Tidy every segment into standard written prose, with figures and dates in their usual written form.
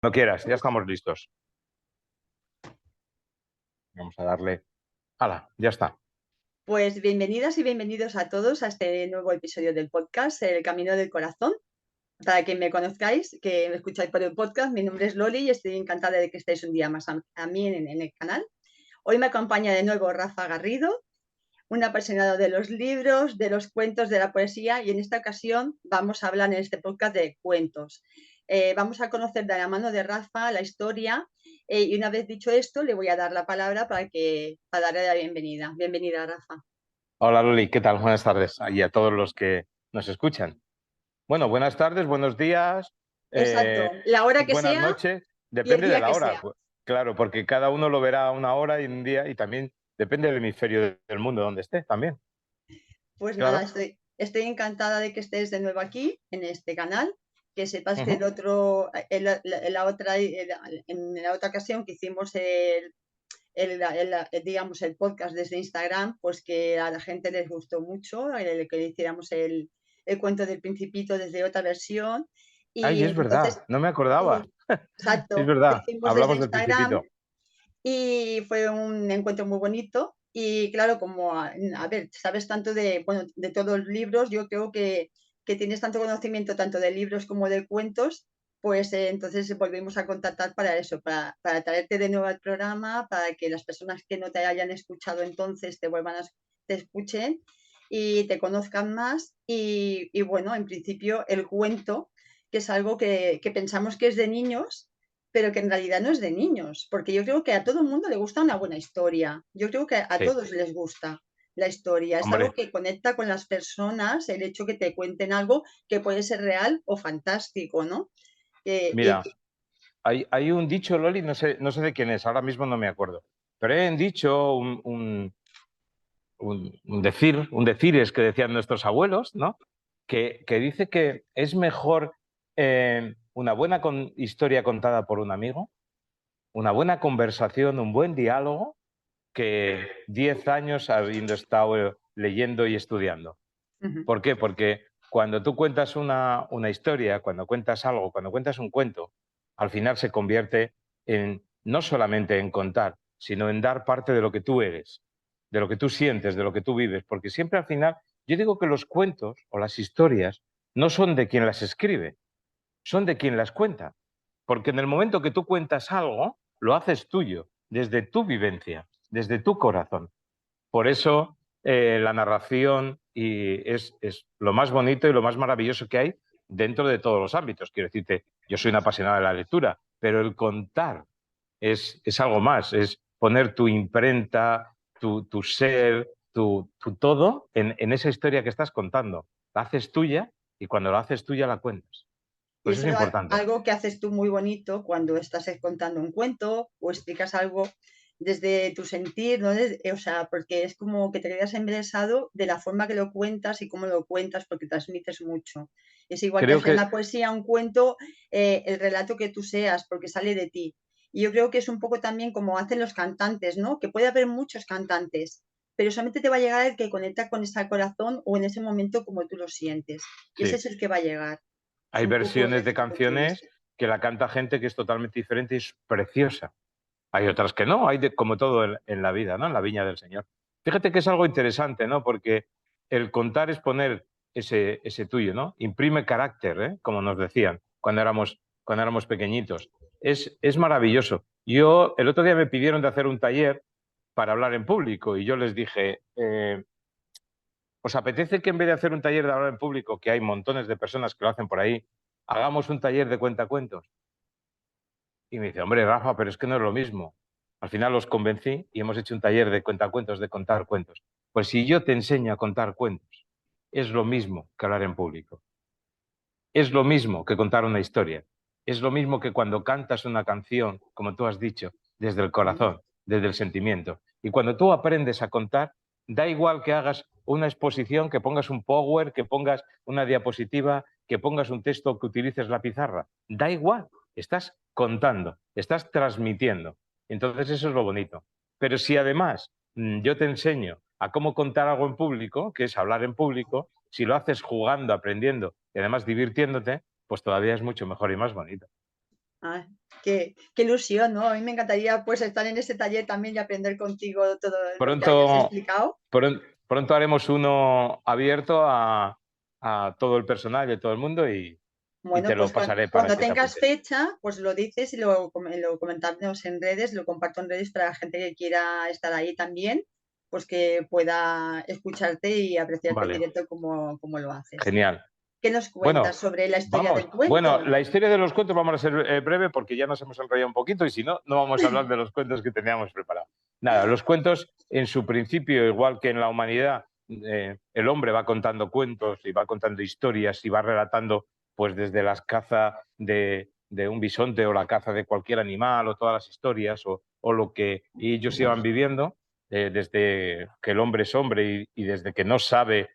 Cuando quieras, ya estamos listos. Vamos a darle. ¡Hala! Ya está. Pues bienvenidas y bienvenidos a todos a este nuevo episodio del podcast El Camino del Corazón. Para que me conozcáis, que me escucháis por el podcast, mi nombre es Loli y estoy encantada de que estéis un día más a mí en el canal. Hoy me acompaña de nuevo Rafa Garrido, un apasionado de los libros, de los cuentos, de la poesía, y en esta ocasión vamos a hablar en este podcast de cuentos. Vamos a conocer de la mano de Rafa la historia, y una vez dicho esto le voy a dar la palabra para darle la bienvenida. Bienvenida, Rafa. Hola Loli, ¿qué tal? Buenas tardes. Y a todos los que nos escuchan. Bueno, buenas tardes, buenos días, Exacto, la hora que buenas sea noches. y el Depende de día la que hora. sea. Claro, porque cada uno lo verá a una hora y un día, y también depende del hemisferio del mundo donde esté también. Pues nada, Claro. estoy encantada de que estés de nuevo aquí en este canal. Que sepas que Ujú. en la otra ocasión que hicimos digamos, el podcast desde Instagram, pues que a la gente les gustó mucho el que hiciéramos el cuento del Principito desde otra versión. Ay, Y es entonces, verdad, no me acordaba. sí, Es exacto, lo verdad, hicimos desde hablamos del Instagram. Principito. Y fue un encuentro muy bonito. Y claro, como, a ver, sabes tanto de, bueno, de todos los libros, yo creo que tienes tanto conocimiento tanto de libros como de cuentos, pues entonces volvemos a contactar para eso, para traerte de nuevo al programa, para que las personas que no te hayan escuchado entonces te escuchen y te conozcan más. Y bueno, en principio el cuento, que es algo que pensamos que es de niños, pero que en realidad no es de niños, porque yo creo que a todo el mundo le gusta una buena historia. Yo creo que a Sí, todos les gusta la historia. Es algo hombre, que conecta con las personas, el hecho que te cuenten algo que puede ser real o fantástico, ¿no? Y mira. Hay un dicho, Loli, no sé de quién es, ahora mismo no me acuerdo, pero hay un dicho, un decir es que decían nuestros abuelos, ¿no? Que dice que es mejor una buena historia contada por un amigo, una buena conversación, un buen diálogo, que 10 años habiendo estado leyendo y estudiando. uh-huh. ¿Por qué? Porque cuando tú cuentas una historia, cuando cuentas algo, cuando cuentas un cuento, al final se convierte en no solamente en contar, sino en dar parte de lo que tú eres, de lo que tú sientes, de lo que tú vives. Porque siempre al final, yo digo que los cuentos o las historias no son de quien las escribe, son de quien las cuenta. Porque en el momento que tú cuentas algo, lo haces tuyo, desde tu vivencia, desde tu corazón. Por eso la narración es lo más bonito y lo más maravilloso que hay dentro de todos los ámbitos. Quiero decirte, yo soy una apasionada de la lectura, pero el contar es algo más, es poner tu imprenta, tu ser, tu todo en esa historia que estás contando. La haces tuya y cuando la haces tuya la cuentas. Y Pues eso eso es es importante. algo que haces tú muy bonito cuando estás contando un cuento o explicas algo desde tu sentir, ¿no? O sea, porque es como que te quedas embelesado de la forma que lo cuentas y cómo lo cuentas, porque transmites mucho. Es igual que Creo hacer que una poesía, un cuento, el relato que tú seas, porque sale de ti. Y yo creo que es un poco también como hacen los cantantes, ¿no? Que puede haber muchos cantantes, pero solamente te va a llegar el que conecta con ese corazón o en ese momento como tú lo sientes. Y ese sí. es el que va a llegar. Es Hay un poco versiones desde de mi punto de canciones vista. que la canta gente que es totalmente diferente y es preciosa. Hay otras que no, como todo en la vida, ¿no? En la viña del Señor. Fíjate que es algo interesante, ¿no? Porque el contar es poner ese tuyo, ¿no? Imprime carácter, ¿eh? Como nos decían cuando éramos pequeñitos. Es maravilloso. Yo, el otro día me pidieron de hacer un taller para hablar en público y yo les dije, ¿os apetece que en vez de hacer un taller de hablar en público, que hay montones de personas que lo hacen por ahí, hagamos un taller de cuentacuentos? Y me dice, hombre, Rafa, pero es que no es lo mismo. Al final los convencí y hemos hecho un taller de cuentacuentos, de contar cuentos. Pues si yo te enseño a contar cuentos, es lo mismo que hablar en público. Es lo mismo que contar una historia. Es lo mismo que cuando cantas una canción, como tú has dicho, desde el corazón, desde el sentimiento. Y cuando tú aprendes a contar, da igual que hagas una exposición, que pongas un power, que pongas una diapositiva, que pongas un texto, que utilices la pizarra. Da igual, estás contando, estás transmitiendo. Entonces eso es lo bonito. Pero si además yo te enseño a cómo contar algo en público, que es hablar en público, si lo haces jugando, aprendiendo y además divirtiéndote, pues todavía es mucho mejor y más bonito. Ah, qué ilusión, ¿no? A mí me encantaría, pues, estar en ese taller también y aprender contigo todo lo que hayas Pronto, explicado. pronto haremos uno abierto a todo el personal de todo el mundo y Bueno, te lo pues pasaré para cuando que te tengas apuntes. fecha, pues lo dices y lo comentamos en redes, lo comparto en redes para la gente que quiera estar ahí también, pues que pueda escucharte y apreciarte en Vale, directo como lo haces. genial. ¿Qué nos Bueno, cuentas sobre la historia vamos. del Bueno, cuento? la historia de los cuentos vamos a ser breve porque ya nos hemos enrollado un poquito y si no, no vamos a hablar de los cuentos que teníamos preparados. Nada, los cuentos en su principio, igual que en la humanidad, el hombre va contando cuentos y va contando historias y va relatando pues desde las cazas de un bisonte o la caza de cualquier animal o todas las historias o lo que ellos iban viviendo desde que el hombre es hombre y desde que no sabe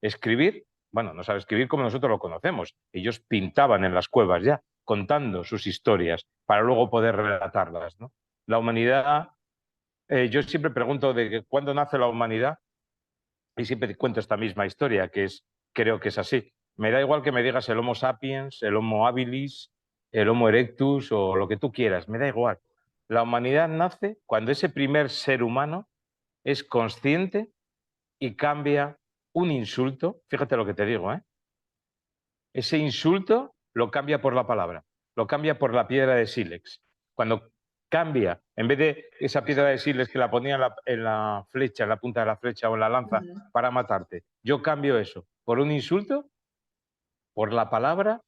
escribir. Bueno, no sabe escribir como nosotros lo conocemos. Ellos pintaban en las cuevas ya, contando sus historias para luego poder relatarlas, ¿no? La humanidad, yo siempre pregunto de cuándo nace la humanidad y siempre cuento esta misma historia, creo que es así. Me da igual que me digas el Homo sapiens, el Homo habilis, el Homo erectus o lo que tú quieras, me da igual. La humanidad nace cuando ese primer ser humano es consciente y cambia un insulto, fíjate lo que te digo, ese insulto lo cambia por la palabra, lo cambia por la piedra de sílex. Cuando cambia, en vez de esa piedra de sílex que la ponía en la flecha, en la punta de la flecha o en la lanza Ujú. para matarte, yo cambio eso por un insulto, por la palabra,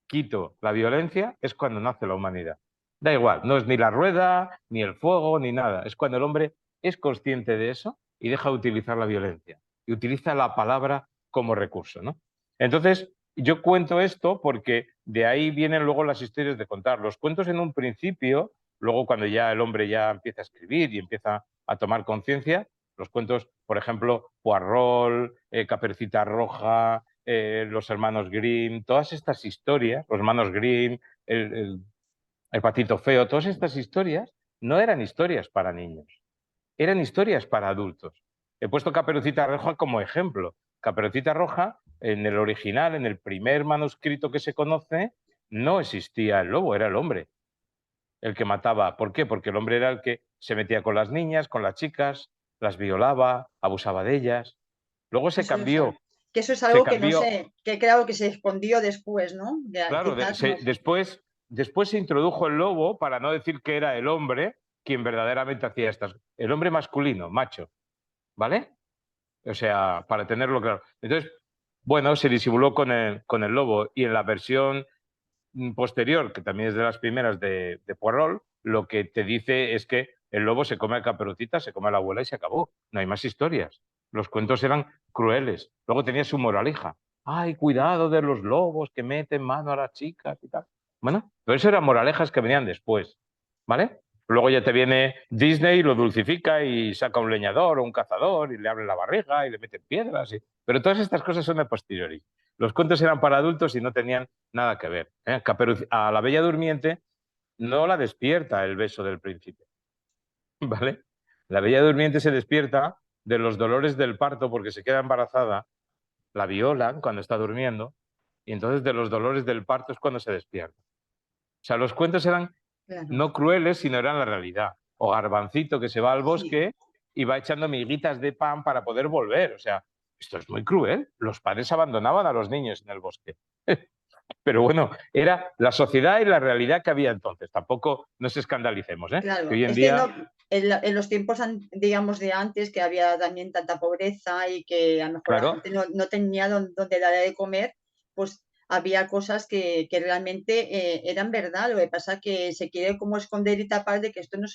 quito la violencia, es cuando nace la humanidad. Da igual, no es ni la rueda, ni el fuego, ni nada. Es cuando el hombre es consciente de eso y deja de utilizar la violencia y utiliza la palabra como recurso, ¿no? Entonces, yo cuento esto porque de ahí vienen luego las historias de contar. Los cuentos en un principio, luego cuando ya el hombre ya empieza a escribir y empieza a tomar conciencia, los cuentos, por ejemplo, Poirot, Caperucita Roja, los hermanos Grimm, todas estas historias, los hermanos Grimm, el, el, el Patito Feo, todas estas historias no eran historias para niños, eran historias para adultos. He puesto Caperucita Roja como ejemplo. Caperucita Roja, en el original, en el primer manuscrito que se conoce, no existía el lobo, era el hombre el que mataba. ¿Por qué? Porque el hombre era el que se metía con las niñas, con las chicas, las violaba, abusaba de ellas. Luego Eso es, que eso es algo que no sé, que claro que se escondió después, ¿no? claro, Quizás no. después se introdujo el lobo para no decir que era el hombre quien verdaderamente hacía estas, el hombre masculino, macho, ¿vale? O sea, para tenerlo claro. Entonces, bueno, se disimuló con el lobo y en la versión posterior, que también es de las primeras de Poirot, lo que te dice es que el lobo se come a Caperucita, se come a la abuela y se acabó. No hay más historias. Los cuentos eran crueles. Luego tenía su moraleja. Ay, cuidado de los lobos que meten mano a las chicas y tal. Bueno, pero eso eran moralejas que venían después, ¿vale? Luego ya te viene Disney y lo dulcifica y saca un leñador o un cazador y le abre la barriga y le meten piedras. Pero todas estas cosas son de posteriori. Los cuentos eran para adultos y no tenían nada que ver. A la Bella Durmiente no la despierta el beso del príncipe, ¿vale? La Bella Durmiente se despierta de los dolores del parto porque se queda embarazada, la violan cuando está durmiendo y entonces de los dolores del parto es cuando se despierta. O sea, los cuentos eran Claro, no crueles, sino eran la realidad. O Garbancito que se va al sí. bosque y va echando miguitas de pan para poder volver. O sea, esto es muy cruel. Los padres abandonaban a los niños en el bosque. Pero bueno, era la sociedad y la realidad que había entonces. Tampoco nos escandalicemos, ¿eh? Que Claro, hoy en es que día, no, en los tiempos, digamos, de antes, que había también tanta pobreza y que a lo mejor la claro, gente no tenía donde darle de comer, pues había cosas que realmente eran verdad. Lo que pasa que se quiere como esconder y tapar de que esto no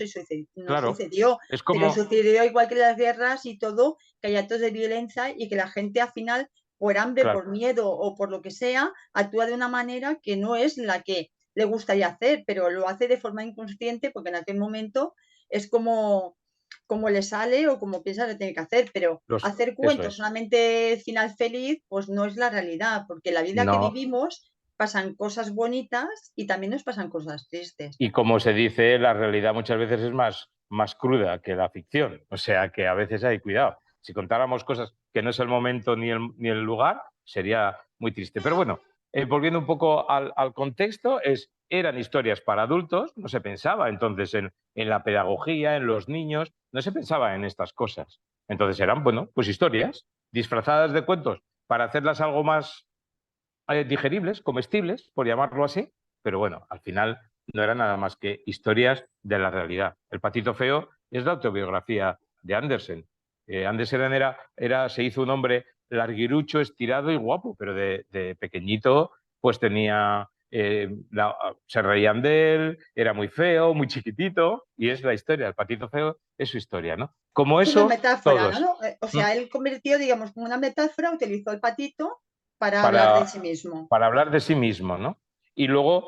claro. sucedió, Es de que como, sucedió igual que las guerras y todo, que hay actos de violencia y que la gente al final, por hambre, claro, por miedo o por lo que sea, actúa de una manera que no es la que le gustaría hacer, pero lo hace de forma inconsciente porque en aquel momento es como le sale o como piensa que tiene que hacer, pero hacer eso cuentos es. solamente final feliz, pues no es la realidad, porque la vida que No. vivimos pasan cosas bonitas y también nos pasan cosas tristes. Y como se dice, la realidad muchas veces es más cruda que la ficción. O sea que a veces hay cuidado. Si contáramos cosas que no es el momento ni el lugar, sería muy triste. Pero bueno, volviendo un poco al contexto, es eran historias para adultos, no se pensaba entonces en la pedagogía, en los niños, no se pensaba en estas cosas. Entonces eran, bueno, pues historias disfrazadas de cuentos para hacerlas algo más digeribles, comestibles, por llamarlo así, pero bueno, al final no eran nada más que historias de la realidad. El Patito Feo es la autobiografía de Andersen. Andersen se hizo un hombre larguirucho, estirado y guapo, pero de pequeñito pues tenía, se reían de él, era muy feo, muy chiquitito, y es la historia, el Patito Feo es su historia, ¿no? Como Es una eso, metáfora, todos. ¿no? O ¿Mm? sea, él convirtió, digamos, como una metáfora, utilizó el patito para hablar de para, sí mismo. para hablar de sí mismo, ¿no? Y luego,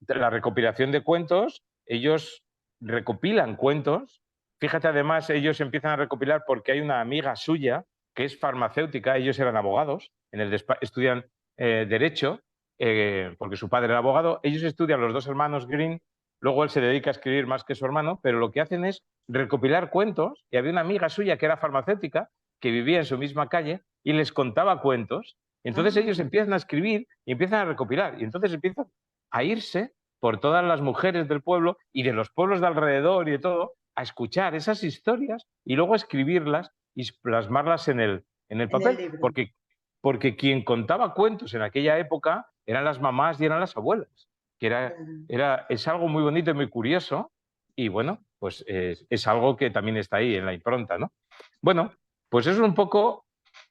la recopilación de cuentos, ellos recopilan cuentos. Fíjate, además, ellos empiezan a recopilar porque hay una amiga suya que es farmacéutica, ellos eran abogados, estudian Derecho, porque su padre era abogado. Ellos estudian los dos hermanos Green, luego él se dedica a escribir más que su hermano, pero lo que hacen es recopilar cuentos. Y había una amiga suya que era farmacéutica, que vivía en su misma calle, y les contaba cuentos. Entonces ellos Ah, empiezan a escribir y empiezan a recopilar. Y entonces empiezan a irse por todas las mujeres del pueblo y de los pueblos de alrededor y de todo, a escuchar esas historias y luego a escribirlas y plasmarlas en el en el papel. libro. Porque quien contaba cuentos en aquella época eran las mamás y eran las abuelas. Que es algo muy bonito y muy curioso. Y bueno, pues es algo que también está ahí en la impronta, ¿no? Bueno, pues eso es un poco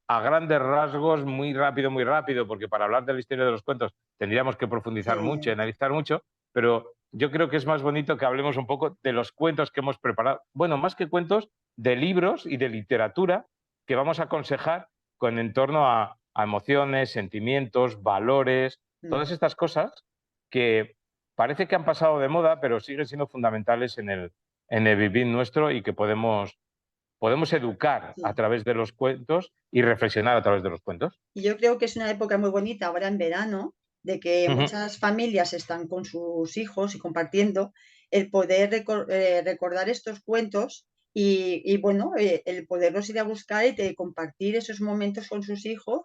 a grandes rasgos, muy rápido, porque para hablar de la historia de los cuentos tendríamos que profundizar mucho, Sí, analizar mucho, pero yo creo que es más bonito que hablemos un poco de los cuentos que hemos preparado. Bueno, más que cuentos, de libros y de literatura que vamos a aconsejar en torno a emociones, sentimientos, valores, mm. todas estas cosas que parece que han pasado de moda, pero siguen siendo fundamentales en el vivir nuestro y que podemos educar a Sí. través de los cuentos y reflexionar a través de los cuentos. Y yo creo que es una época muy bonita ahora en verano, de que Ujú. muchas familias están con sus hijos y compartiendo, el poder recordar estos cuentos y bueno, el poderlos ir a buscar y de compartir esos momentos con sus hijos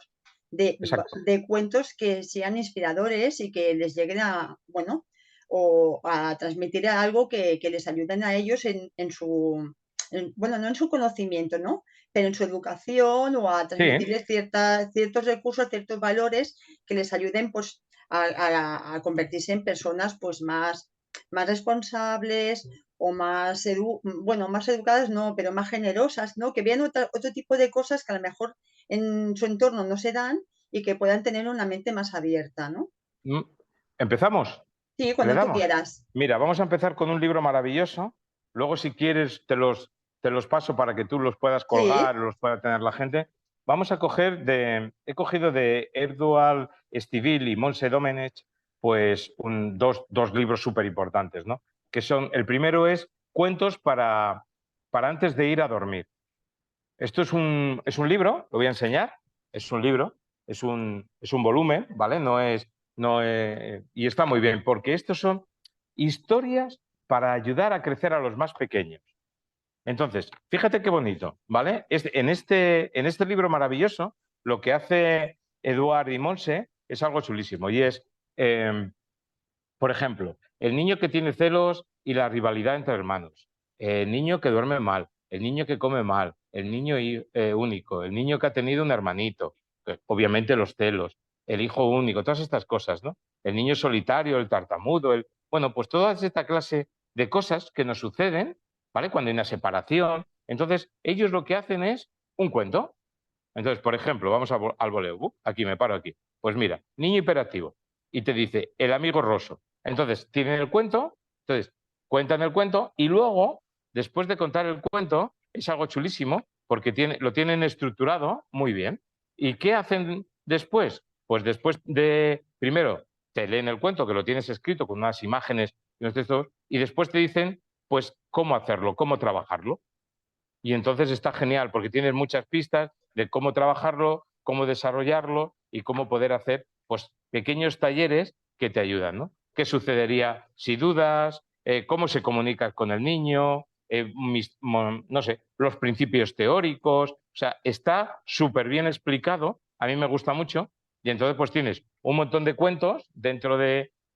Exacto. de cuentos que sean inspiradores y que les lleguen a, bueno, o a transmitir algo que les ayuden a ellos en su, bueno, no en su conocimiento, ¿no? Pero en su educación o a Sí, transmitirles ciertos recursos, ciertos valores que les ayuden pues, a convertirse en personas pues, más responsables o bueno, más educadas, no, pero más generosas, ¿no? Que vean otro tipo de cosas que a lo mejor en su entorno no se dan y que puedan tener una mente más abierta, ¿no? mm, empezamos. Sí, ¿Le cuando tú damos? quieras. Mira, vamos a empezar con un libro maravilloso. Luego, si quieres, te los paso para que tú los puedas Sí, colgar, los pueda tener la gente. He cogido de Erdogan Estivil y Montse Domenech, pues dos libros súper importantes, ¿no? El primero es Cuentos para antes de ir a dormir. Esto es un libro, lo voy a enseñar, es un libro, es un volumen, ¿vale? Y está muy bien, porque estos son historias para ayudar a crecer a los más pequeños. Entonces, fíjate qué bonito, ¿vale? En este libro maravilloso, lo que hace Eduard y Monse es algo chulísimo, y es, eh, por ejemplo, el niño que tiene celos y la rivalidad entre hermanos, el niño que duerme mal, el niño que come mal, el niño único, el niño que ha tenido un hermanito, obviamente los celos, el hijo único, todas estas cosas, ¿no? El niño solitario, el tartamudo, bueno, pues toda esta clase de cosas que nos suceden, ¿vale? Cuando hay una separación. Entonces, ellos lo que hacen es un cuento. Entonces, por ejemplo, vamos al voleo. Aquí me paro aquí. Pues mira, niño hiperactivo. Y te dice el amigo roso. Entonces, tienen el cuento, entonces cuentan el cuento y luego, después de contar el cuento, es algo chulísimo porque lo tienen estructurado muy bien. ¿Y qué hacen después? Pues primero, te leen el cuento, que lo tienes escrito con unas imágenes y unos textos, y después te dicen, pues, cómo hacerlo, cómo trabajarlo. Y entonces está genial porque tienes muchas pistas de cómo trabajarlo, cómo desarrollarlo y cómo poder hacer pues, pequeños talleres que te ayudan, ¿no? ¿Qué sucedería si dudas? ¿Cómo se comunica con el niño? No sé, los principios teóricos. O sea, está súper bien explicado. A mí me gusta mucho. Y entonces pues tienes un montón de cuentos dentro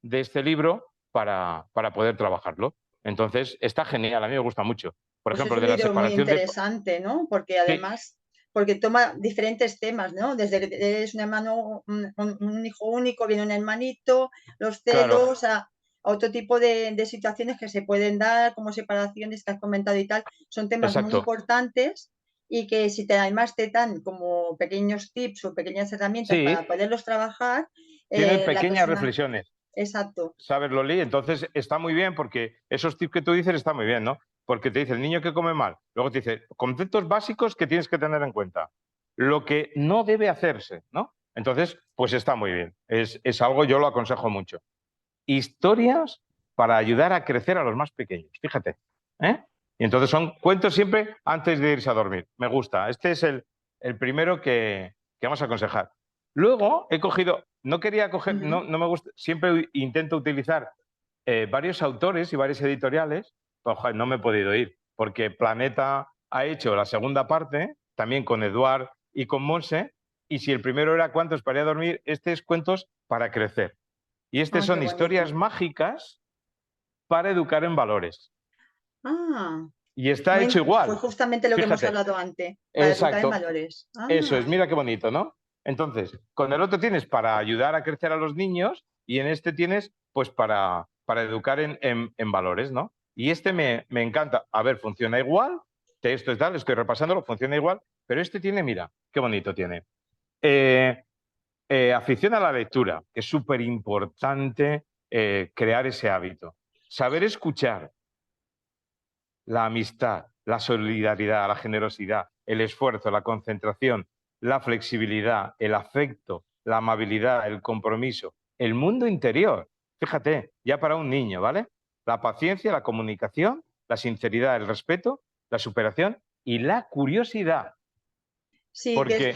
de este libro para poder trabajarlo. Entonces, está genial, a mí me gusta mucho. Por Pues es ejemplo, un de la libro muy separación de... interesante, ¿no? Porque Sí, además, porque toma diferentes temas, ¿no? Desde que eres un hermano, un hijo único, viene un hermanito, los claro, celos, a otro tipo de situaciones que se pueden dar, como separaciones que has comentado y tal, son temas muy exacto. importantes y que si te, además te dan como pequeños tips o pequeñas herramientas para Sí, poderlos trabajar, tienen la pequeñas persona, reflexiones. exacto. ¿Sabes, Loli? Entonces está muy bien porque esos tips que tú dices están muy bien, ¿no? Porque te dice el niño que come mal, luego te dice conceptos básicos que tienes que tener en cuenta, lo que no debe hacerse, ¿no? Entonces, pues está muy bien. Es algo, yo lo aconsejo mucho. Historias para ayudar a crecer a los más pequeños, fíjate. ¿Eh? Y entonces son cuentos siempre antes de irse a dormir. Me gusta. Este es el primero que vamos a aconsejar. Luego he cogido, no quería coger, Ujú. no me gusta, siempre intento utilizar varios autores y varias editoriales, pues joder, no me he podido ir, porque Planeta ha hecho la segunda parte, también con Eduard y con Monse, y si el primero era Cuentos para ir a dormir, este es Cuentos para crecer. Y este Ah, qué son historias bonito. mágicas para educar en valores. Ah, Y está muy, hecho fue igual. justamente lo que hemos Fíjate, hablado antes, para educar en exacto. valores. Eso Ah, es, mira qué bonito, ¿no? Entonces, con el otro tienes para ayudar a crecer a los niños y en este tienes pues para educar en valores, ¿no? Y este me encanta. A ver, funciona igual, esto es tal, estoy repasándolo, funciona igual, pero este tiene, mira, qué bonito tiene. Eh, afición a la lectura, que es súper importante crear ese hábito. Saber escuchar, la amistad, la solidaridad, la generosidad, el esfuerzo, la concentración, la flexibilidad, el afecto, la amabilidad, el compromiso, el mundo interior. Fíjate, ya para un niño, ¿vale? La paciencia, la comunicación, la sinceridad, el respeto, la superación y la curiosidad. sí, que Porque,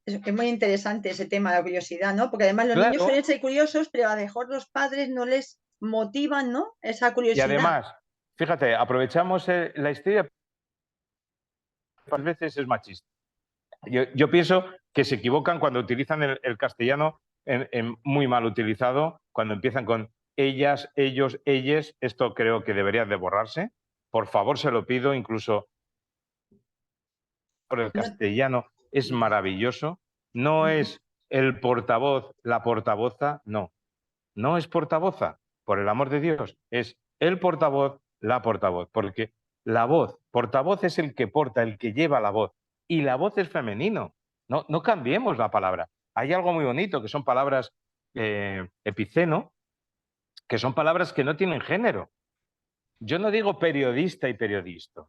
es muy interesante ese tema, la curiosidad, ¿no? Porque además los niños claro, suelen ser curiosos, pero a lo mejor los padres no les motivan, ¿no? Esa y curiosidad. además, fíjate, aprovechamos la historia, a veces es machista. Yo pienso que se equivocan cuando utilizan el castellano muy mal utilizado, cuando empiezan con ellas, ellos, ellas. Esto creo que debería de borrarse. Por favor, se lo pido, incluso por el No, castellano es maravilloso. No ujú. es el portavoz, la portavoza, no. No es portavoza, por el amor de Dios. Es el portavoz, la portavoz. Porque la voz, portavoz es el que porta, el que lleva la voz. Y la voz es femenino. No, no cambiemos la palabra. Hay algo muy bonito, que son palabras epiceno, que son palabras que no tienen género. Yo no digo periodista y periodista,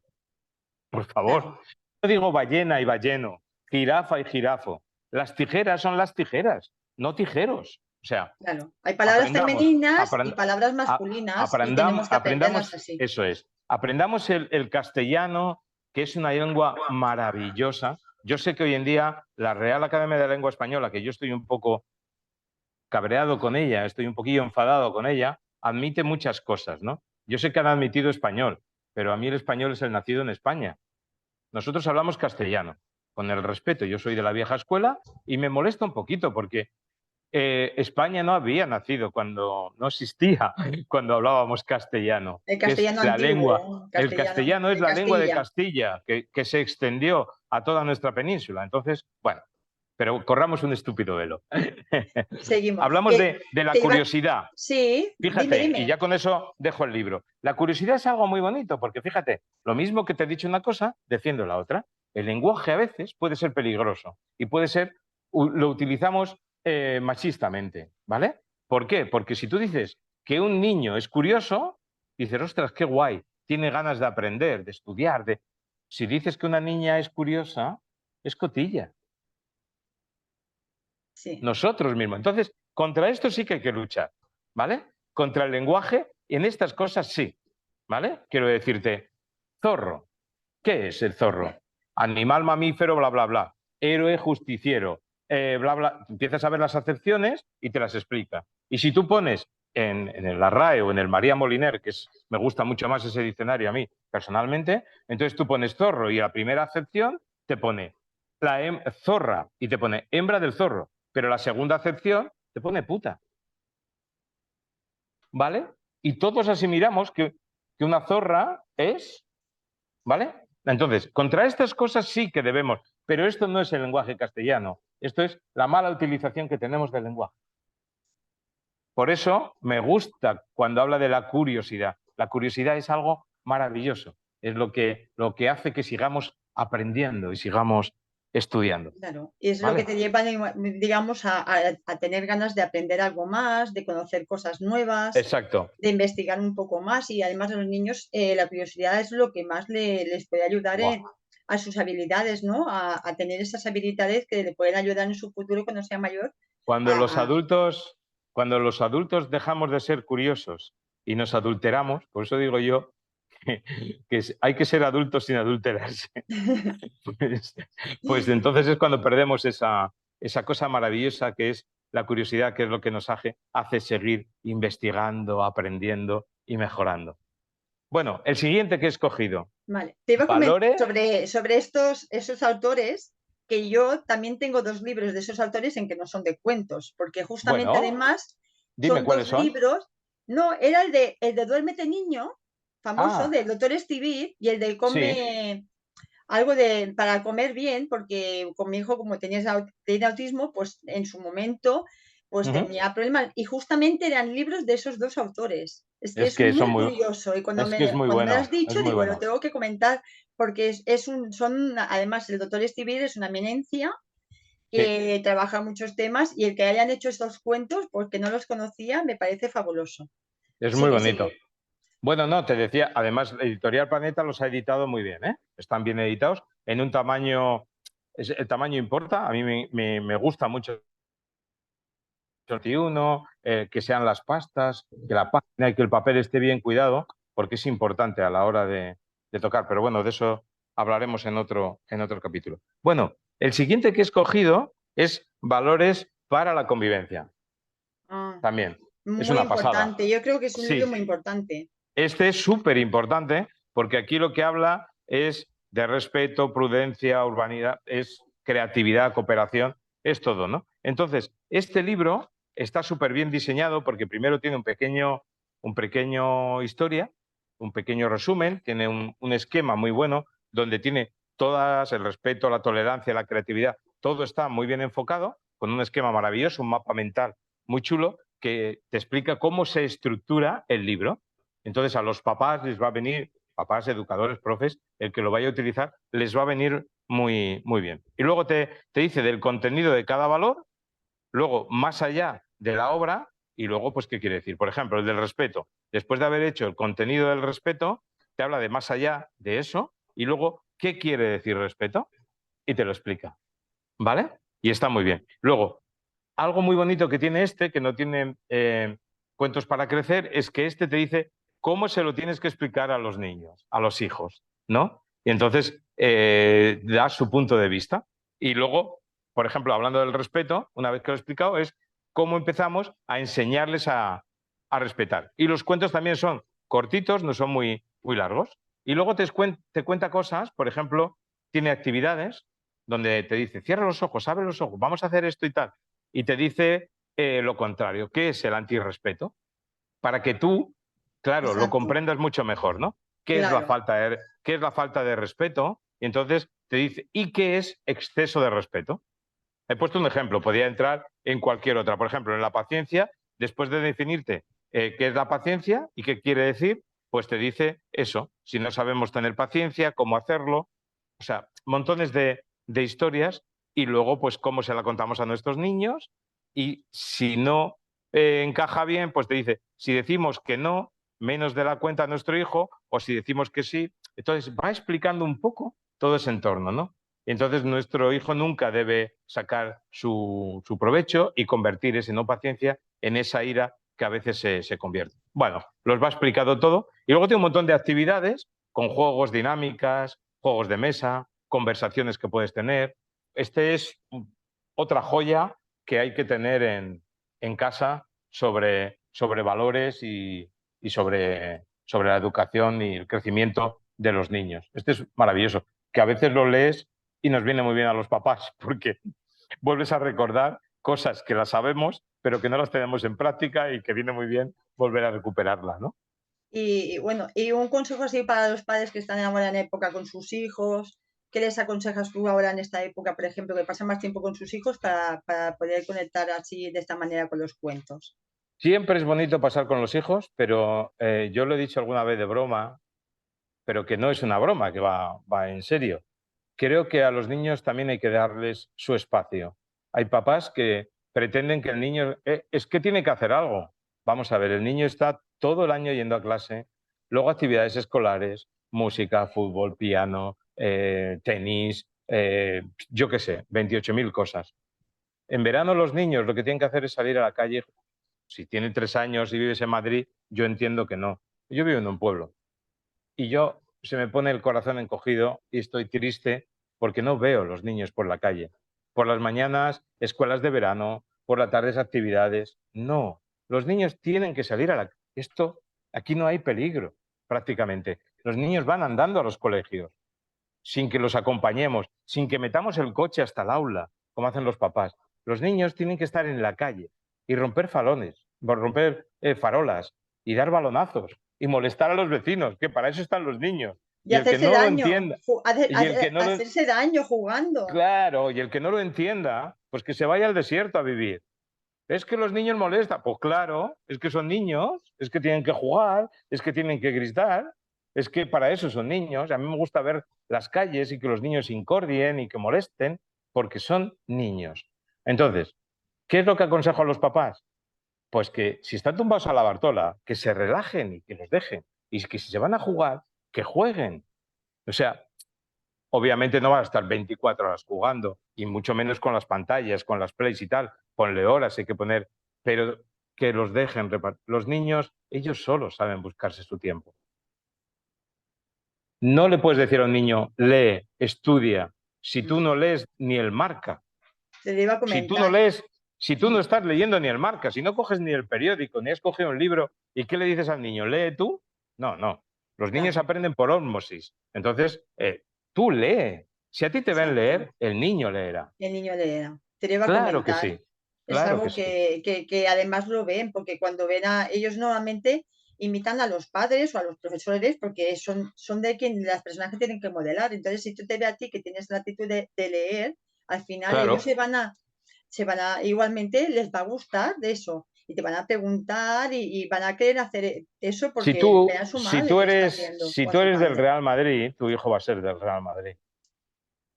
por favor. Claro, No digo ballena y balleno, jirafa y jirafo. Las tijeras son las tijeras, no tijeros. O sea, claro. Hay palabras aprendamos, femeninas y palabras masculinas y tenemos que aprenderlas aprendamos, así. eso es, aprendamos el castellano, que es una lengua maravillosa. Yo sé que hoy en día la Real Academia de la Lengua Española, que yo estoy un poco cabreado con ella, estoy un poquillo enfadado con ella, admite muchas cosas, ¿no? Yo sé que han admitido español, pero a mí el español es el nacido en España. Nosotros hablamos castellano, con el respeto. Yo soy de la vieja escuela y me molesta un poquito porque España no había nacido cuando no existía, cuando hablábamos castellano, El que es castellano la lengua. antiguo, El castellano castellano es de la lengua de Castilla. Castilla, que se extendió a toda nuestra península. Entonces, bueno, pero corramos un estúpido velo. Seguimos. Hablamos Que de la te iba... curiosidad. Sí, dime, Fíjate, y ya dime. con eso dejo el libro. La curiosidad es algo muy bonito, porque fíjate, lo mismo que te he dicho una cosa, defiendo la otra. El lenguaje a veces puede ser peligroso y puede ser, lo utilizamos machistamente, ¿vale? ¿Por qué? Porque si tú dices que un niño es curioso, dices, ostras, qué guay, tiene ganas de aprender, de estudiar. Si dices que una niña es curiosa, es cotilla. Sí. Nosotros mismos. Entonces, contra esto sí que hay que luchar, ¿vale? Contra el lenguaje, en estas cosas sí, ¿vale? Quiero decirte, zorro. ¿Qué es el zorro? Animal mamífero, bla, bla, bla. Héroe, justiciero, bla, bla. Empiezas a ver las acepciones y te las explica. Y si tú pones en el RAE o en el María Moliner, me gusta mucho más ese diccionario a mí personalmente, entonces tú pones zorro y la primera acepción te pone zorra y te pone hembra del zorro, pero la segunda acepción te pone puta. ¿vale? Y todos asimilamos que una zorra es, ¿vale? Entonces, contra estas cosas sí que debemos, pero esto no es el lenguaje castellano, esto es la mala utilización que tenemos del lenguaje. Por eso me gusta cuando habla de la curiosidad. La curiosidad es algo maravilloso, es lo que hace que sigamos aprendiendo y sigamos estudiando. Claro, y es lo que ¿Vale? te lleva, digamos, a tener ganas de aprender algo más, de conocer cosas nuevas, Exacto. de investigar un poco más y además a los niños la curiosidad es lo que más les puede ayudar Buah. a sus habilidades, ¿no? A tener esas habilidades que le pueden ayudar en su futuro cuando sea mayor. Cuando los A, adultos, cuando los adultos dejamos de ser curiosos y nos adulteramos, por eso digo yo que, hay que ser adultos sin adulterarse. Pues, pues entonces es cuando perdemos esa cosa maravillosa que es la curiosidad, que es lo que nos hace seguir investigando, aprendiendo y mejorando. Bueno, el siguiente que he escogido, Vale, te iba a comentar valores. sobre esos autores, que yo también tengo dos libros de esos autores en que no son de cuentos, porque justamente Bueno, además dime son cuáles dos son. libros. No, era el de Duérmete Niño, famoso, Ah, del doctor Stevie, y el de sí. Come, algo de para comer bien, porque con mi hijo, como tiene autismo, pues en su momento pues Ujú. tenía problemas. Y justamente eran libros de esos dos autores. Es que Es es que son muy muy, curioso. Y es que es muy cuando me lo has bueno, es dicho, muy digo, lo bueno. tengo que comentar, porque además, el doctor Stevie es una eminencia Sí, que trabaja muchos temas y el que hayan hecho estos cuentos, porque no los conocía, me parece fabuloso. es muy Sigue, bonito. sigue. Bueno, no, te decía, además, la Editorial Planeta los ha editado muy bien, ¿eh? Están bien editados, en un tamaño, el tamaño importa, a mí me gusta mucho 21, que sean las pastas, que la página y que el papel esté bien cuidado, porque es importante a la hora de tocar, pero bueno, de eso hablaremos en otro capítulo. Bueno, el siguiente que he escogido es Valores para la convivencia, Ah, también. Es muy una pasada. importante. Yo creo que es un libro Sí, muy importante. este es súper importante porque aquí lo que habla es de respeto, prudencia, urbanidad, es creatividad, cooperación, es todo, ¿no? Entonces, este libro está súper bien diseñado porque primero tiene un pequeño historia, un pequeño resumen, tiene un esquema muy bueno donde tiene todas, el respeto, la tolerancia, la creatividad, todo está muy bien enfocado, con un esquema maravilloso, un mapa mental muy chulo que te explica cómo se estructura el libro. Entonces a los papás les va a venir, papás, educadores, profes, el que lo vaya a utilizar, les va a venir muy, muy bien. Y luego te dice del contenido de cada valor, luego más allá de la obra, y luego, pues, ¿qué quiere decir? Por ejemplo, el del respeto. Después de haber hecho el contenido del respeto, te habla de más allá de eso, y luego, ¿qué quiere decir respeto? Y te lo explica. ¿Vale? Y está muy bien. Luego, algo muy bonito que tiene este, que no tiene cuentos para crecer, es que este te dice cómo se lo tienes que explicar a los niños, a los hijos, ¿no? Y entonces da su punto de vista. Y luego, por ejemplo, hablando del respeto, una vez que lo he explicado, es cómo empezamos a enseñarles a respetar. Y los cuentos también son cortitos, no son muy, muy largos. Y luego te cuenta cosas, por ejemplo, tiene actividades donde te dice, cierra los ojos, abre los ojos, vamos a hacer esto y tal y te dice lo contrario, ¿qué es el antirrespeto? Para que tú, claro, lo Exacto, comprendas mucho mejor, ¿no? claro, ¿Qué es la falta de respeto? Y entonces te dice, ¿y qué es exceso de respeto? He puesto un ejemplo, podría entrar en cualquier otra. Por ejemplo, en la paciencia, después de definirte qué es la paciencia y qué quiere decir, pues te dice eso. Si no sabemos tener paciencia, cómo hacerlo. O sea, montones de historias y luego, pues, cómo se la contamos a nuestros niños. Y si no encaja bien, pues te dice, si decimos que no, menos de la cuenta a nuestro hijo, o si decimos que sí. Entonces va explicando un poco todo ese entorno, ¿no? Entonces, nuestro hijo nunca debe sacar su provecho y convertir esa no paciencia en esa ira que a veces se convierte. Bueno, los va explicado todo. Y luego tiene un montón de actividades con juegos, dinámicas, juegos de mesa, conversaciones que puedes tener. Este es otra joya que hay que tener en casa sobre valores y sobre la educación y el crecimiento de los niños. Este es maravilloso, que a veces lo lees y nos viene muy bien a los papás, porque vuelves a recordar cosas que las sabemos, pero que no las tenemos en práctica y que viene muy bien volver a recuperarla, ¿no? Y bueno, y un consejo así para los padres que están ahora en época con sus hijos, ¿qué les aconsejas tú ahora en esta época, por ejemplo, que pasan más tiempo con sus hijos para poder conectar así de esta manera con los cuentos? Siempre es bonito pasar con los hijos, pero yo lo he dicho alguna vez de broma, pero que no es una broma, que va en serio. Creo que a los niños también hay que darles su espacio. Hay papás que pretenden que el niño es que tiene que hacer algo. Vamos a ver, el niño está todo el año yendo a clase, luego actividades escolares, música, fútbol, piano, tenis, yo qué sé, 28.000 cosas. En verano los niños lo que tienen que hacer es salir a la calle. Si tienen 3 años y vives en Madrid, yo entiendo que no. Yo vivo en un pueblo y yo se me pone el corazón encogido y estoy triste porque no veo los niños por la calle. Por las mañanas, escuelas de verano, por las tardes, actividades. No, los niños tienen que salir a la... Esto, aquí no hay peligro, prácticamente. Los niños van andando a los colegios sin que los acompañemos, sin que metamos el coche hasta el aula, como hacen los papás. Los niños tienen que estar en la calle y romper romper farolas y dar balonazos y molestar a los vecinos, que para eso están los niños. Y Y el que hacerse no lo daño, entienda, y el que no lo, hacerse daño jugando. claro, y el que no lo entienda, pues que se vaya al desierto a vivir. Es que los niños molestan. Pues claro, es que son niños, es que tienen que jugar, es que tienen que gritar, es que para eso son niños. A mí me gusta ver las calles y que los niños incordien y que molesten, porque son niños. Entonces, ¿qué es lo que aconsejo a los papás? Pues que si están tumbados a la Bartola, que se relajen y que los dejen. Y que si se van a jugar, que jueguen. O sea, obviamente no vas a estar 24 horas jugando, y mucho menos con las pantallas, con las plays y tal. Ponle horas, hay que poner, pero que los dejen repartir. Los niños, ellos solos saben buscarse su tiempo. No le puedes decir a un niño, lee, estudia, si tú no lees ni el marca. Te lo iba a Si tú no comentar. lees, si tú no estás leyendo ni el marca, si no coges ni el periódico, ni has cogido un libro, ¿y qué le dices al niño? ¿Lee tú? No, no. Los niños Claro, aprenden por ósmosis. Entonces, tú lee. Si a ti te ven exacto. leer, el niño leerá. El niño leerá. Te lo iba a Claro que comentar. sí, Es claro que algo sí. que además lo ven, porque cuando ven a ellos normalmente imitan a los padres o a los profesores, porque son de quien las personas que tienen que modelar. Entonces, si tú te ves a ti que tienes la actitud de leer, al final ellos Claro. igualmente les va a gustar de eso. Y te van a preguntar y van a querer hacer eso Si porque tú, ve a su si madre tú que está eres, haciendo si o a tú su eres del padre. Real Madrid, tu hijo va a ser del Real Madrid.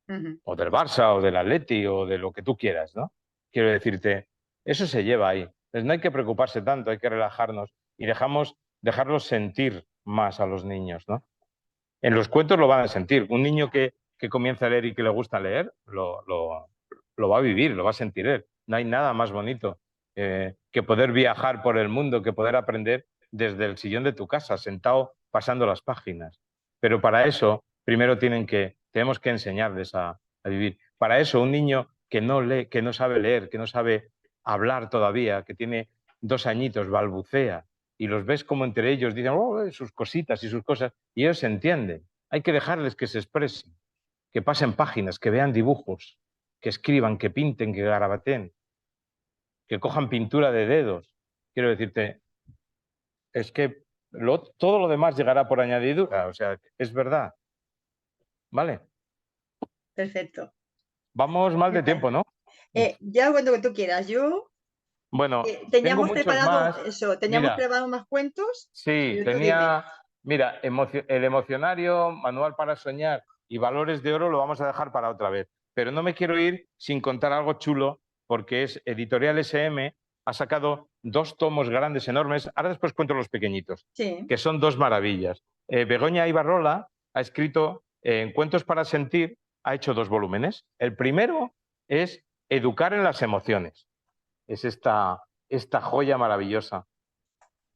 Ujú. O del Barça, o del Atleti, o de lo que tú quieras, ¿no? Quiero decirte, eso se lleva ahí. Entonces, no hay que preocuparse tanto, hay que relajarnos y dejarlos sentir más a los niños, ¿no? En los cuentos lo van a sentir. Un niño que comienza a leer y que le gusta leer, lo va a vivir, lo va a sentir él. No hay nada más bonito que poder viajar por el mundo, que poder aprender desde el sillón de tu casa, sentado pasando las páginas. Pero para eso, primero tenemos que enseñarles a vivir. Para eso, un niño que no lee, que no sabe leer, que no sabe hablar todavía, que tiene 2 añitos, balbucea, y los ves como entre ellos dicen sus cositas y sus cosas, y ellos se entienden. Hay que dejarles que se expresen, que pasen páginas, que vean dibujos, que escriban, que pinten, que garabateen, que cojan pintura de dedos. Quiero decirte, es que todo lo demás llegará por añadidura, o sea, es verdad. ¿Vale? Perfecto. Vamos mal Me de parece. tiempo, ¿no? Ya cuando que tú quieras. Yo Bueno, tengo teníamos muchos preparado más. eso, teníamos Mira, preparado más cuentos, sí, pero tú dime. tenía, mira, el emocionario, manual para soñar y valores de oro lo vamos a dejar para otra vez. Pero no me quiero ir sin contar algo chulo, porque es Editorial SM, ha sacado 2 tomos grandes, enormes. Ahora después cuento los pequeñitos, Sí, que son 2 maravillas. Begoña Ibarrola ha escrito en Cuentos para sentir, ha hecho 2 volúmenes. El primero es Educar en las emociones. Es esta joya maravillosa.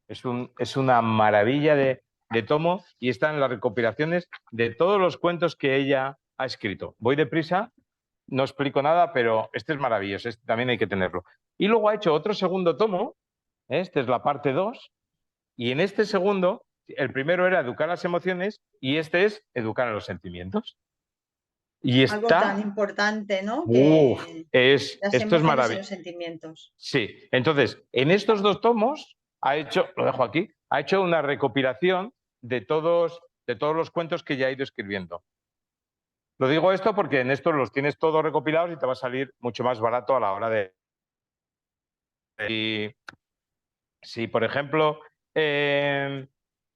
Es una maravilla de tomo y está en las recopilaciones de todos los cuentos que ella ha escrito. Voy deprisa, no explico nada, pero este es maravilloso, este también hay que tenerlo. Y luego ha hecho otro segundo tomo, esta es la parte 2, y en este segundo, el primero era educar las emociones y este es educar a los sentimientos. Y algo tan está, importante, ¿no? uff, Que las esto es emociones y los maravilloso. sentimientos. Sí, entonces, en estos 2 tomos ha hecho, lo dejo aquí, ha hecho una recopilación de todos los cuentos que ya ha ido escribiendo. Lo digo esto porque en estos los tienes todos recopilados y te va a salir mucho más barato a la hora de... Y si, por ejemplo,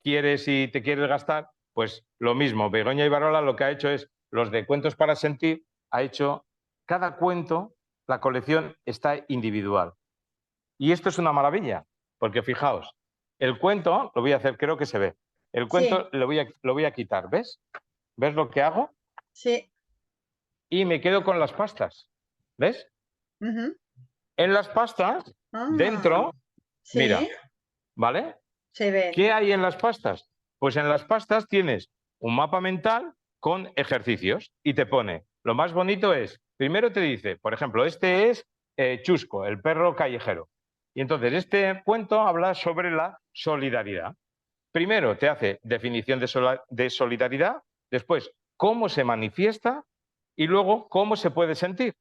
quieres y te quieres gastar, pues lo mismo. Begoña Ibarola lo que ha hecho es los de Cuentos para Sentir, ha hecho cada cuento, la colección está individual. Y esto es una maravilla, porque fijaos, el cuento, lo voy a hacer, creo que se ve. El cuento Sí, lo voy a quitar, ¿ves? ¿Ves lo que hago? sí. Y me quedo con las pastas, ¿ves? Ujú. En las pastas, Ah, dentro, sí, mira, ¿vale? se ven. ¿Qué hay en las pastas? Pues en las pastas tienes un mapa mental con ejercicios y te pone, lo más bonito es, primero te dice, por ejemplo, este es Chusco, el perro callejero. Y entonces este cuento habla sobre la solidaridad. Primero te hace definición de solidaridad, después cómo se manifiesta y luego cómo se puede sentir.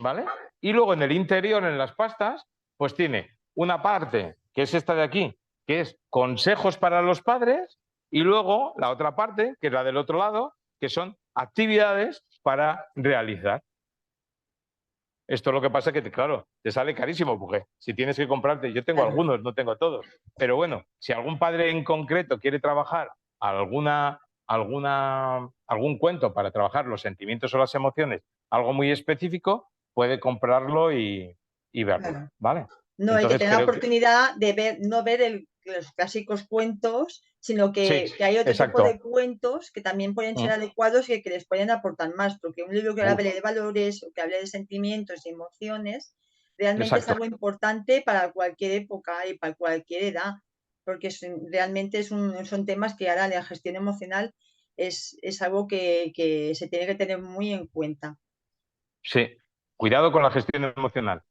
¿Vale? Y luego en el interior, en las pastas, pues tiene una parte, que es esta de aquí, que es consejos para los padres, y luego la otra parte, que es la del otro lado, que son actividades para realizar. Esto es lo que pasa que, claro, te sale carísimo, porque si tienes que comprarte, yo tengo Claro. algunos, no tengo todos, pero bueno, si algún padre en concreto quiere trabajar algún cuento para trabajar los sentimientos o las emociones, algo muy específico, puede comprarlo y verlo, Claro. ¿vale? No, hay que Entonces tener la creo que oportunidad de ver, no ver los clásicos cuentos, sino sí, que hay otro tipo de exacto. cuentos que también pueden ser Mm, adecuados y que les pueden aportar más, porque un libro que uf, hable de valores o que hable de sentimientos y emociones realmente es exacto. algo importante para cualquier época y para cualquier edad, porque realmente son temas que ahora la gestión emocional es algo que se tiene que tener muy en cuenta. Sí. Cuidado con la gestión emocional.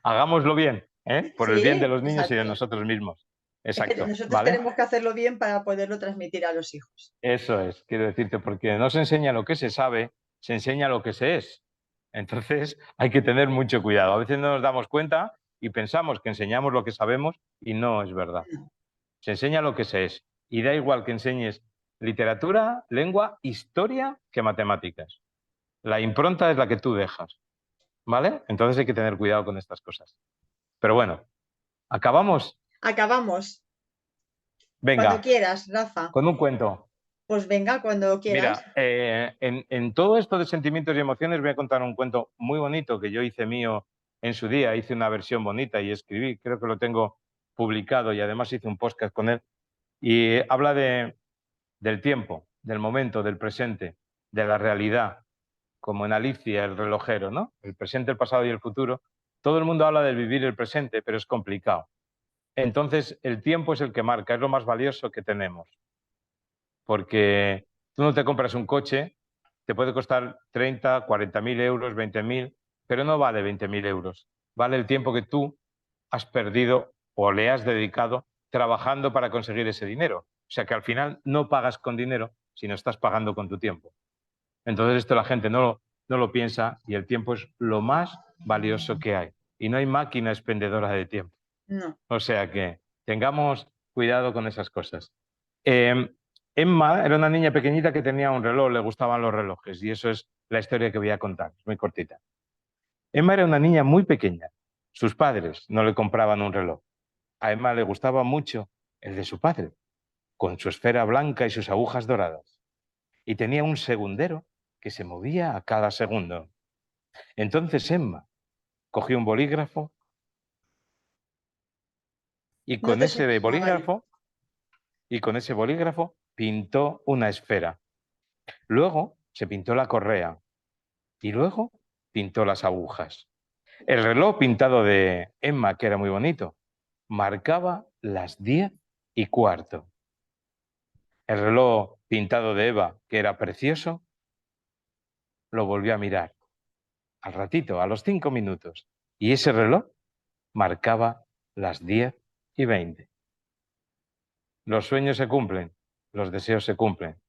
Hagámoslo bien, ¿eh? Por el bien de Sí, los niños y de exacto. nosotros mismos. Es que Exacto, nosotros ¿vale? tenemos que hacerlo bien para poderlo transmitir a los hijos. Eso es, quiero decirte, porque no se enseña lo que se sabe, se enseña lo que se es. Entonces hay que tener mucho cuidado. A veces no nos damos cuenta y pensamos que enseñamos lo que sabemos y no es verdad. Se enseña lo que se es. Y da igual que enseñes literatura, lengua, historia que matemáticas. La impronta es la que tú dejas, ¿vale? Entonces hay que tener cuidado con estas cosas. Pero bueno, acabamos. Acabamos. Cuando Venga, quieras, Rafa. con un cuento. Pues venga, cuando quieras. Mira, en todo esto de sentimientos y emociones voy a contar un cuento muy bonito que yo hice mío en su día. Hice una versión bonita y escribí, creo que lo tengo publicado y además hice un podcast con él. Y habla del tiempo, del momento, del presente, de la realidad, como en Alicia, el relojero, ¿no? El presente, el pasado y el futuro. Todo el mundo habla de vivir el presente, pero es complicado. Entonces, el tiempo es el que marca, es lo más valioso que tenemos. Porque tú no te compras un coche, te puede costar 30, 40.000 euros, 20.000, pero no vale 20.000 euros. Vale el tiempo que tú has perdido o le has dedicado trabajando para conseguir ese dinero. O sea que al final no pagas con dinero, sino estás pagando con tu tiempo. Entonces esto la gente no lo piensa y el tiempo es lo más valioso que hay. Y no hay máquina expendedora de tiempo. No. O sea que tengamos cuidado con esas cosas. Eh, Emma era una niña pequeñita que tenía un reloj, le gustaban los relojes y eso es la historia que voy a contar, es muy cortita. Emma era una niña muy pequeña. Sus padres no le compraban un reloj. A Emma le gustaba mucho el de su padre, con su esfera blanca y sus agujas doradas. Y tenía un segundero que se movía a cada segundo. Entonces Emma cogió un bolígrafo y No con te sé. ese Ah, vale. bolígrafo pintó una esfera. Luego se pintó la correa y luego pintó las agujas. El reloj pintado de Emma, que era muy bonito, marcaba las 10:15. El reloj pintado de Eva, que era precioso, lo volvió a mirar al ratito, a los 5 minutos, y ese reloj marcaba las 10:20. Los sueños se cumplen, los deseos se cumplen.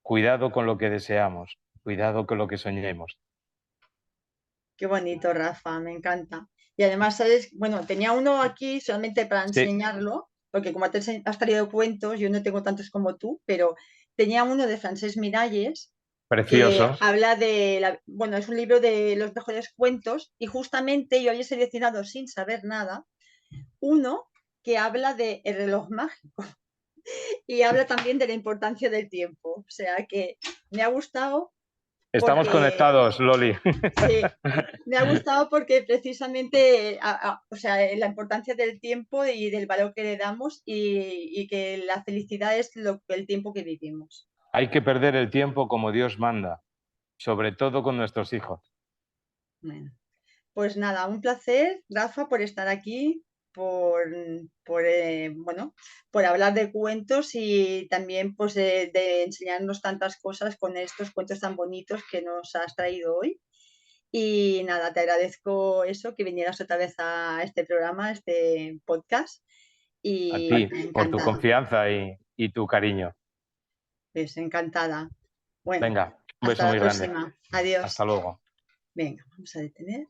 Cuidado con lo que deseamos, cuidado con lo que soñemos. Qué bonito, Rafa, me encanta. Y además, ¿sabes? Bueno, tenía uno aquí solamente para Sí, enseñarlo, porque como has traído cuentos, yo no tengo tantos como tú, pero tenía uno de Francesc Miralles que precioso. habla bueno, es un libro de los mejores cuentos y justamente yo había seleccionado sin saber nada uno que habla de el reloj mágico y habla también de la importancia del tiempo. O sea que me ha gustado Estamos porque, conectados, Loli. sí, me ha gustado porque precisamente, o sea, la importancia del tiempo y del valor que le damos y que la felicidad es el tiempo que vivimos. Hay que perder el tiempo como Dios manda, sobre todo con nuestros hijos. Bueno, pues nada, un placer, Rafa, por estar aquí, bueno, por hablar de cuentos y también pues de enseñarnos tantas cosas con estos cuentos tan bonitos que nos has traído hoy. Y nada, te agradezco eso, que vinieras otra vez a este programa, a este podcast. A Y ti, por tu encantada, confianza y tu cariño. pues encantada. Bueno, Venga, un beso hasta la muy grande. próxima. Adiós. Hasta luego. Venga, vamos a detener.